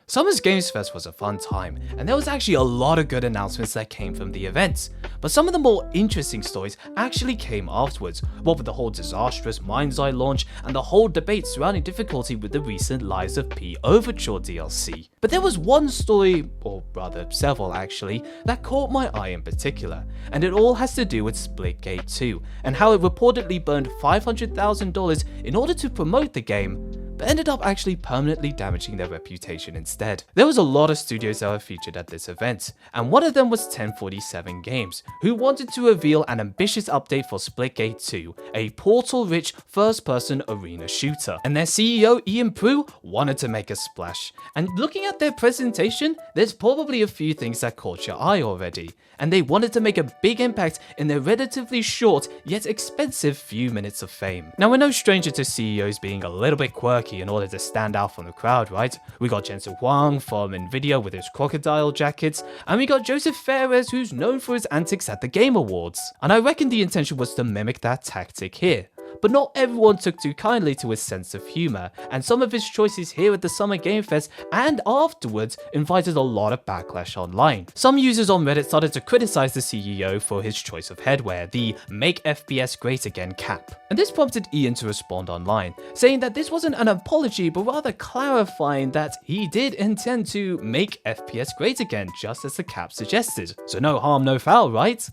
Summer's Games Fest was a fun time, and there was actually a lot of good announcements that came from the event. But some of the more interesting stories actually came afterwards, what with the whole disastrous Mind's Eye launch and the whole debate surrounding difficulty with the recent Lies of P Overture DLC. But there was one story, or rather several actually, that caught my eye in particular, and it all has to do with Splitgate 2, and how it reportedly burned $500,000 in order to promote the game, but ended up actually permanently damaging their reputation instead. There was a lot of studios that were featured at this event, and one of them was 1047 Games, who wanted to reveal an ambitious update for Splitgate 2, a portal-rich first-person arena shooter. And their CEO Ian Prue wanted to make a splash, and looking at their presentation, there's probably a few things that caught your eye already, and they wanted to make a big impact in their relatively short yet expensive few minutes of fame. Now, we're no stranger to CEOs being a little bit quirky in order to stand out from the crowd, right? We got Jensen Huang from Nvidia with his crocodile jackets, and we got Joseph Fares, who's known for his antics at the Game Awards. And I reckon the intention was to mimic that tactic here. But not everyone took too kindly to his sense of humour, and some of his choices here at the Summer Game Fest and afterwards invited a lot of backlash online. Some users on Reddit started to criticise the CEO for his choice of headwear, the Make FPS Great Again cap. And this prompted Ian to respond online, saying that this wasn't an apology but rather clarifying that he did intend to make FPS great again, just as the cap suggested. So no harm, no foul, right?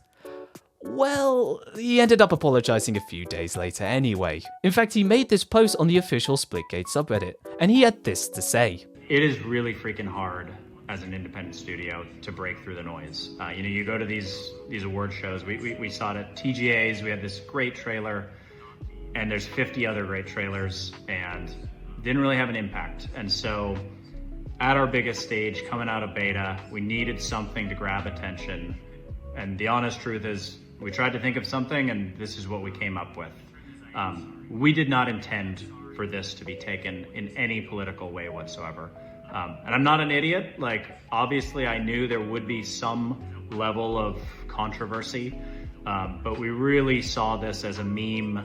Well, he ended up apologizing a few days later anyway. In fact, he made this post on the official Splitgate subreddit, and he had this to say. It is really freaking hard as an independent studio to break through the noise. You go to these award shows, we saw it at TGA's, we had this great trailer, and there's 50 other great trailers, and didn't really have an impact. And so, at our biggest stage, coming out of beta, we needed something to grab attention. And the honest truth is, we tried to think of something, and this is what we came up with. We did not intend for this to be taken in any political way whatsoever. And I'm not an idiot. Obviously I knew there would be some level of controversy, but we really saw this as a meme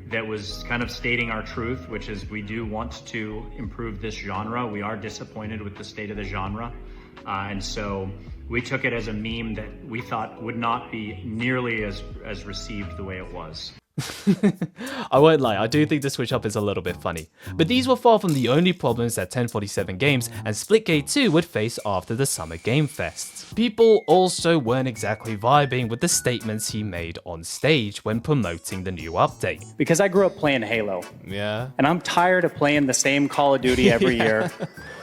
that was kind of stating our truth, which is we do want to improve this genre. We are disappointed with the state of the genre. And so we took it as a meme that we thought would not be nearly as received the way it was. I won't lie, I do think the switch up is a little bit funny, but these were far from the only problems that 1047 Games and Splitgate 2 would face after the Summer Game Fest. People also weren't exactly vibing with the statements he made on stage when promoting the new update. Because I grew up playing Halo. Yeah. And I'm tired of playing the same Call of Duty every year.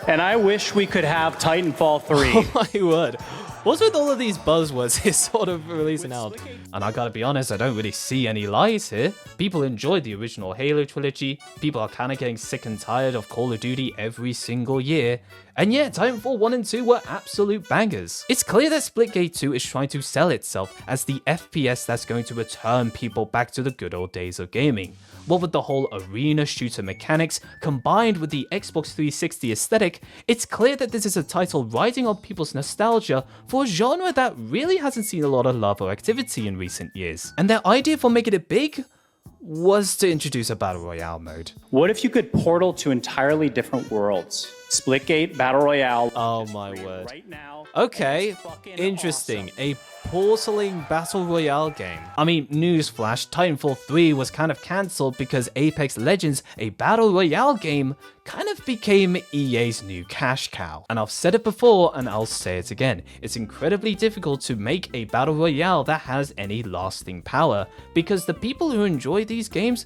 And I wish we could have Titanfall 3. Oh my word. What's with all of these buzzwords he's sort of releasing out? And I gotta be honest, I don't really see any lies here. People enjoyed the original Halo trilogy, people are kinda getting sick and tired of Call of Duty every single year, and yeah, Titanfall 1 and 2 were absolute bangers. It's clear that Splitgate 2 is trying to sell itself as the FPS that's going to return people back to the good old days of gaming. What with the whole arena shooter mechanics combined with the Xbox 360 aesthetic, it's clear that this is a title riding on people's nostalgia for a genre that really hasn't seen a lot of love or activity in recent years. And their idea for making it big was to introduce a Battle Royale mode. What if you could portal to entirely different worlds? Splitgate Battle Royale. Oh my word. Right now. Okay, interesting. Awesome. A portaling Battle Royale game. I mean, newsflash, Titanfall 3 was kind of cancelled because Apex Legends, a Battle Royale game, kind of became EA's new cash cow. And I've said it before and I'll say it again. It's incredibly difficult to make a Battle Royale that has any lasting power because the people who enjoy these games,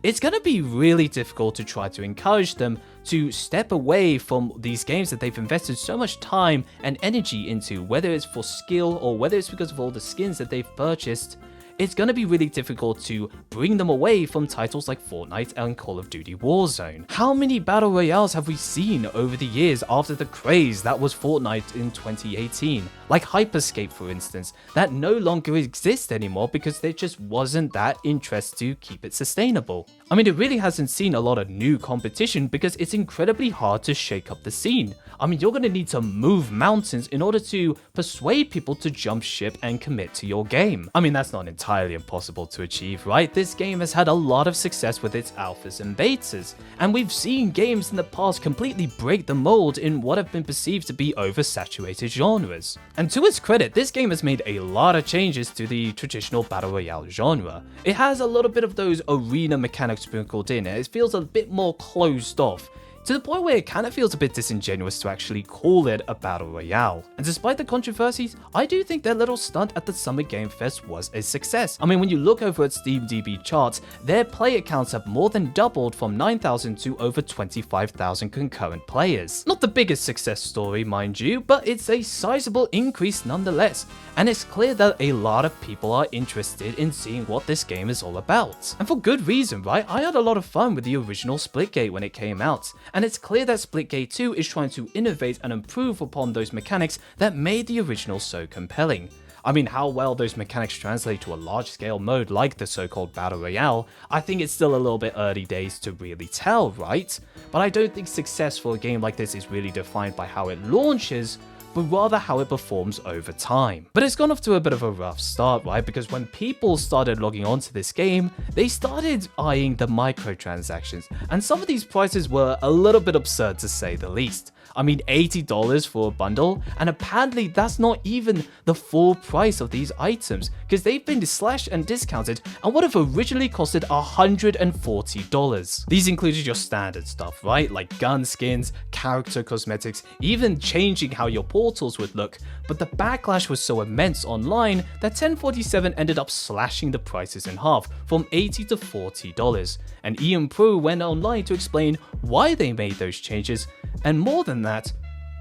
it's gonna be really difficult to try to encourage them to step away from these games that they've invested so much time and energy into, whether it's for skill or whether it's because of all the skins that they've purchased. It's gonna be really difficult to bring them away from titles like Fortnite and Call of Duty Warzone. How many Battle Royales have we seen over the years after the craze that was Fortnite in 2018? Like Hyperscape, for instance, that no longer exists anymore because there just wasn't that interest to keep it sustainable. I mean, it really hasn't seen a lot of new competition because it's incredibly hard to shake up the scene. I mean, you're going to need to move mountains in order to persuade people to jump ship and commit to your game. I mean, that's not entirely impossible to achieve, right? This game has had a lot of success with its alphas and betas, and we've seen games in the past completely break the mold in what have been perceived to be oversaturated genres. And to its credit, this game has made a lot of changes to the traditional battle royale genre. It has a little bit of those arena mechanics sprinkled in, and it feels a bit more closed off, to the point where it kind of feels a bit disingenuous to actually call it a battle royale. And despite the controversies, I do think their little stunt at the Summer Game Fest was a success. I mean, when you look over at SteamDB charts, their player counts have more than doubled from 9,000 to over 25,000 concurrent players. Not the biggest success story, mind you, but it's a sizable increase nonetheless, and it's clear that a lot of people are interested in seeing what this game is all about. And for good reason, right? I had a lot of fun with the original Splitgate when it came out, and it's clear that Splitgate 2 is trying to innovate and improve upon those mechanics that made the original so compelling. I mean, how well those mechanics translate to a large-scale mode like the so-called Battle Royale, I think it's still a little bit early days to really tell, right? But I don't think success for a game like this is really defined by how it launches, but rather how it performs over time. But it's gone off to a bit of a rough start, right? Because when people started logging onto this game, they started eyeing the microtransactions, and some of these prices were a little bit absurd to say the least. I mean, $80 for a bundle, and apparently that's not even the full price of these items, because they've been slashed and discounted and would have originally costed $140. These included your standard stuff, right? Like gun skins, character cosmetics, even changing how your portals would look, but the backlash was so immense online that 1047 ended up slashing the prices in half, from $80 to $40, and Ian Pro went online to explain why they made those changes, and more than that,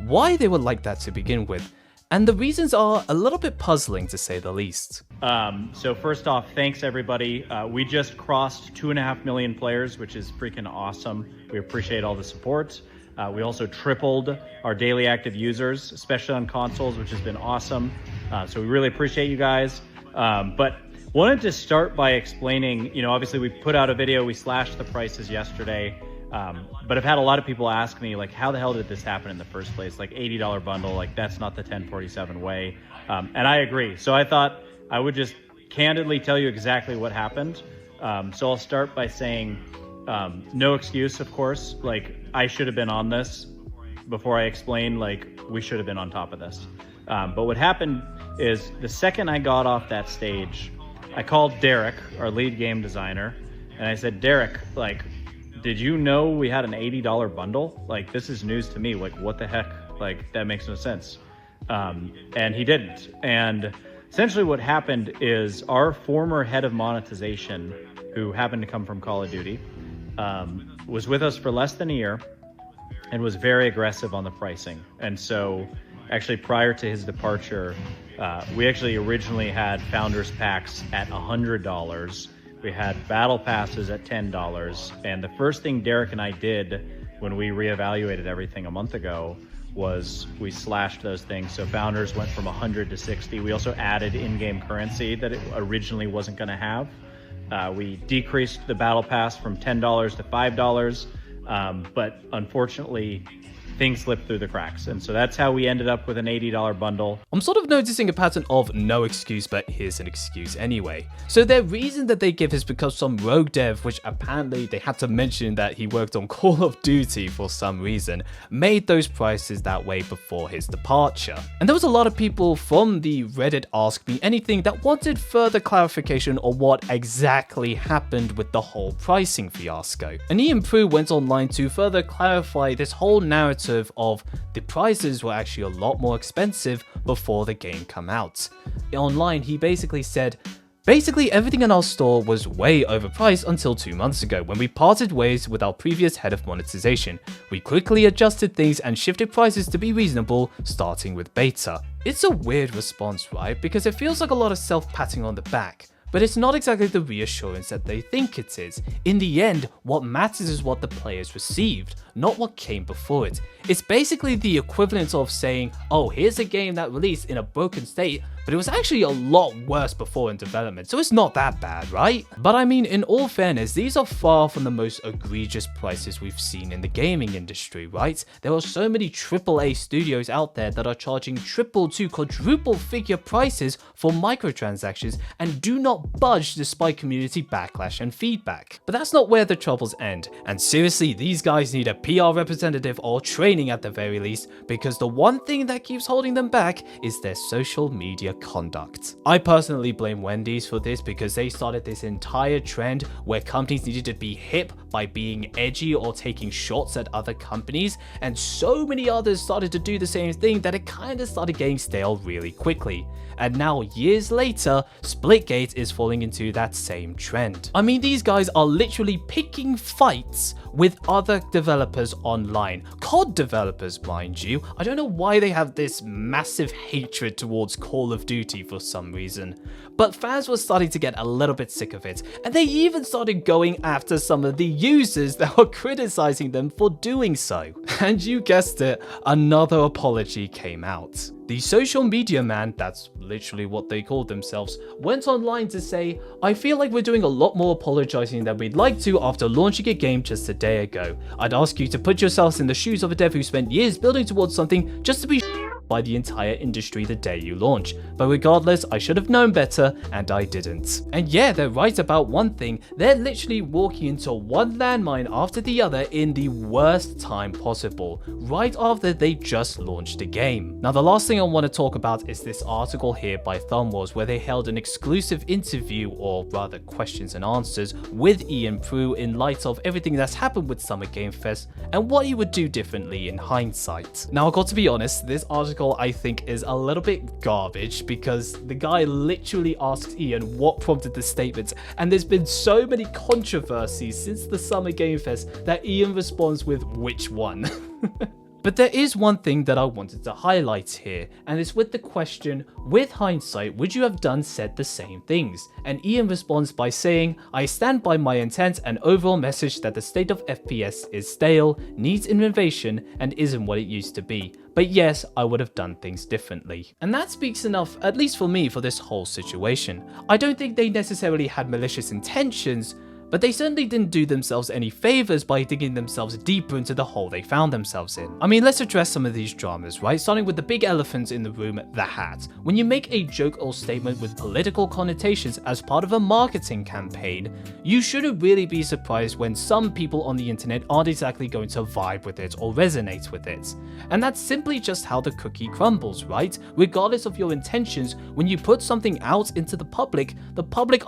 why they were like that to begin with. And the reasons are a little bit puzzling, to say the least. So first off, thanks everybody. We just crossed 2.5 million players, which is freaking awesome. We appreciate all the support. We also tripled our daily active users, especially on consoles, which has been awesome. So we really appreciate you guys. But wanted to start by explaining, obviously we put out a video, we slashed the prices yesterday. But I've had a lot of people ask me, like, how the hell did this happen in the first place? Like, $80 bundle, like, that's not the 1047 way. And I agree. So I thought I would just candidly tell you exactly what happened. So I'll start by saying, no excuse, of course. Like, I should have been on this before I explain, like, we should have been on top of this. But what happened is the second I got off that stage, I called Derek, our lead game designer, and I said, Derek, like, did you know we had an $80 bundle? Like, this is news to me. Like, what the heck? Like, that makes no sense. And he didn't. And essentially what happened is our former head of monetization, who happened to come from Call of Duty, was with us for less than a year and was very aggressive on the pricing. And so actually prior to his departure, we actually originally had Founders Packs at $100. We had battle passes at $10, and the first thing Derek and I did when we reevaluated everything a month ago was we slashed those things. So Founders went from 100 to 60. We also added in-game currency that it originally wasn't going to have. We decreased the battle pass from $10 to $5, but unfortunately things slipped through the cracks. And so that's how we ended up with an $80 bundle. I'm sort of noticing a pattern of no excuse, but here's an excuse anyway. So their reason that they give is because some rogue dev, which apparently they had to mention that he worked on Call of Duty for some reason, made those prices that way before his departure. And there was a lot of people from the Reddit Ask Me Anything that wanted further clarification on what exactly happened with the whole pricing fiasco. And Ian Prue went online to further clarify this whole narrative of the prices were actually a lot more expensive before the game came out. Online, he basically said, basically everything in our store was way overpriced until 2 months ago when we parted ways with our previous head of monetization. We quickly adjusted things and shifted prices to be reasonable, starting with beta. It's a weird response, right? Because it feels like a lot of self-patting on the back. But it's not exactly the reassurance that they think it is. In the end, what matters is what the players received, not what came before it. It's basically the equivalent of saying, oh, here's a game that released in a broken state, but it was actually a lot worse before in development, so it's not that bad, right? But I mean, in all fairness, these are far from the most egregious prices we've seen in the gaming industry, right? There are so many AAA studios out there that are charging triple to quadruple figure prices for microtransactions and do not budge despite community backlash and feedback. But that's not where the troubles end, and seriously, these guys need a PR representative or training at the very least, because the one thing that keeps holding them back is their social media conduct. I personally blame Wendy's for this because they started this entire trend where companies needed to be hip by being edgy or taking shots at other companies, and so many others started to do the same thing that it kind of started getting stale really quickly. And now, years later, Splitgate is falling into that same trend. I mean, these guys are literally picking fights with other developers online. COD developers, mind you. I don't know why they have this massive hatred towards Call of Duty for some reason. But fans were starting to get a little bit sick of it, and they even started going after some of the users that were criticizing them for doing so. And you guessed it, another apology came out. The social media man, that's literally what they called themselves, went online to say, I feel like we're doing a lot more apologizing than we'd like to after launching a game just a day ago. I'd ask you to put yourselves in the shoes of a dev who spent years building towards something just to be by the entire industry the day you launch. But regardless, I should have known better, and I didn't. And yeah, they're right about one thing. They're literally walking into one landmine after the other in the worst time possible, right after they just launched the game. Now, the last thing I want to talk about is this article here by Thumbwars, where they held an exclusive interview, or rather questions and answers, with Ian Prue in light of everything that's happened with Summer Game Fest and what he would do differently in hindsight. Now, I've got to be honest, this article I think is a little bit garbage because the guy literally asks Ian what prompted the statement, and there's been so many controversies since the Summer Game Fest that Ian responds with which one. But there is one thing that I wanted to highlight here, and it's with the question, with hindsight, would you have said the same things? And Ian responds by saying, I stand by my intent and overall message that the state of FPS is stale, needs innovation, and isn't what it used to be. But yes, I would have done things differently. And that speaks enough, at least for me, for this whole situation. I don't think they necessarily had malicious intentions, but they certainly didn't do themselves any favors by digging themselves deeper into the hole they found themselves in. I mean, let's address some of these dramas, right? Starting with the big elephant in the room, the hat. When you make a joke or statement with political connotations as part of a marketing campaign, you shouldn't really be surprised when some people on the internet aren't exactly going to vibe with it or resonate with it. And that's simply just how the cookie crumbles, right? Regardless of your intentions, when you put something out into the public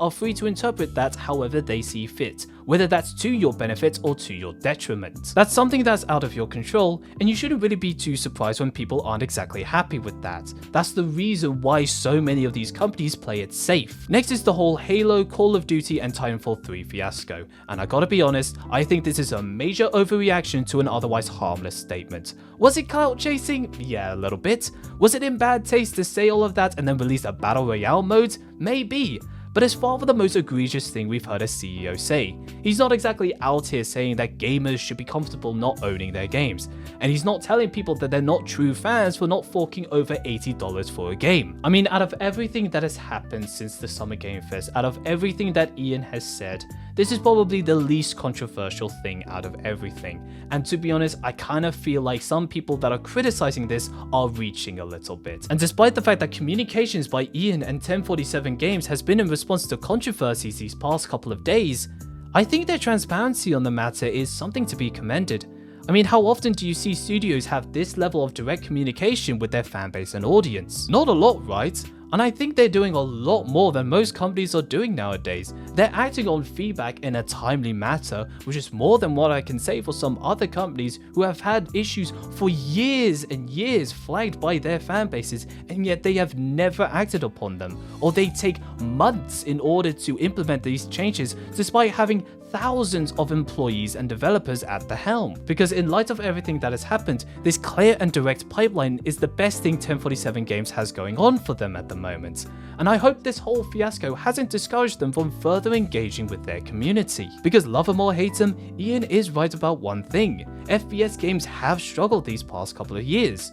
are free to interpret that however they see fit, whether that's to your benefit or to your detriment. That's something that's out of your control, and you shouldn't really be too surprised when people aren't exactly happy with that. That's the reason why so many of these companies play it safe. Next is the whole Halo, Call of Duty, and Titanfall 3 fiasco, and I gotta be honest, I think this is a major overreaction to an otherwise harmless statement. Was it clout chasing? Yeah, a little bit. Was it in bad taste to say all of that and then release a battle royale mode? Maybe. But it's far from the most egregious thing we've heard a CEO say. He's not exactly out here saying that gamers should be comfortable not owning their games, and he's not telling people that they're not true fans for not forking over $80 for a game. I mean, out of everything that has happened since the Summer Game Fest, out of everything that Ian has said, this is probably the least controversial thing out of everything. And to be honest, I kind of feel like some people that are criticizing this are reaching a little bit. And despite the fact that communications by Ian and 1047 Games has been in response to controversies these past couple of days, I think their transparency on the matter is something to be commended. I mean, how often do you see studios have this level of direct communication with their fanbase and audience? Not a lot, right? And I think they're doing a lot more than most companies are doing nowadays. They're acting on feedback in a timely manner, which is more than what I can say for some other companies who have had issues for years and years flagged by their fan bases, and yet they have never acted upon them, or they take months in order to implement these changes despite having thousands of employees and developers at the helm. Because in light of everything that has happened, this clear and direct pipeline is the best thing 1047 Games has going on for them at the moment. And I hope this whole fiasco hasn't discouraged them from further engaging with their community. Because love them or hate them, Ian is right about one thing: FPS games have struggled these past couple of years.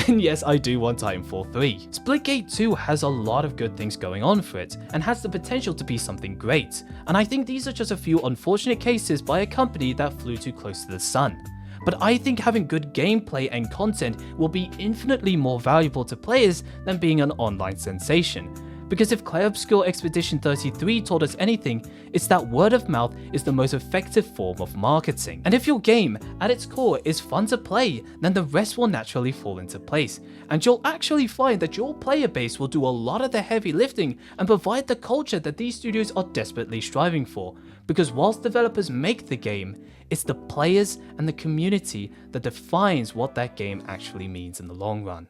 And yes, I do want Titanfall 3. Splitgate 2 has a lot of good things going on for it, and has the potential to be something great, and I think these are just a few unfortunate cases by a company that flew too close to the sun. But I think having good gameplay and content will be infinitely more valuable to players than being an online sensation. Because if Clair Obscure Expedition 33 taught us anything, it's that word of mouth is the most effective form of marketing. And if your game, at its core, is fun to play, then the rest will naturally fall into place. And you'll actually find that your player base will do a lot of the heavy lifting and provide the culture that these studios are desperately striving for. Because whilst developers make the game, it's the players and the community that defines what that game actually means in the long run.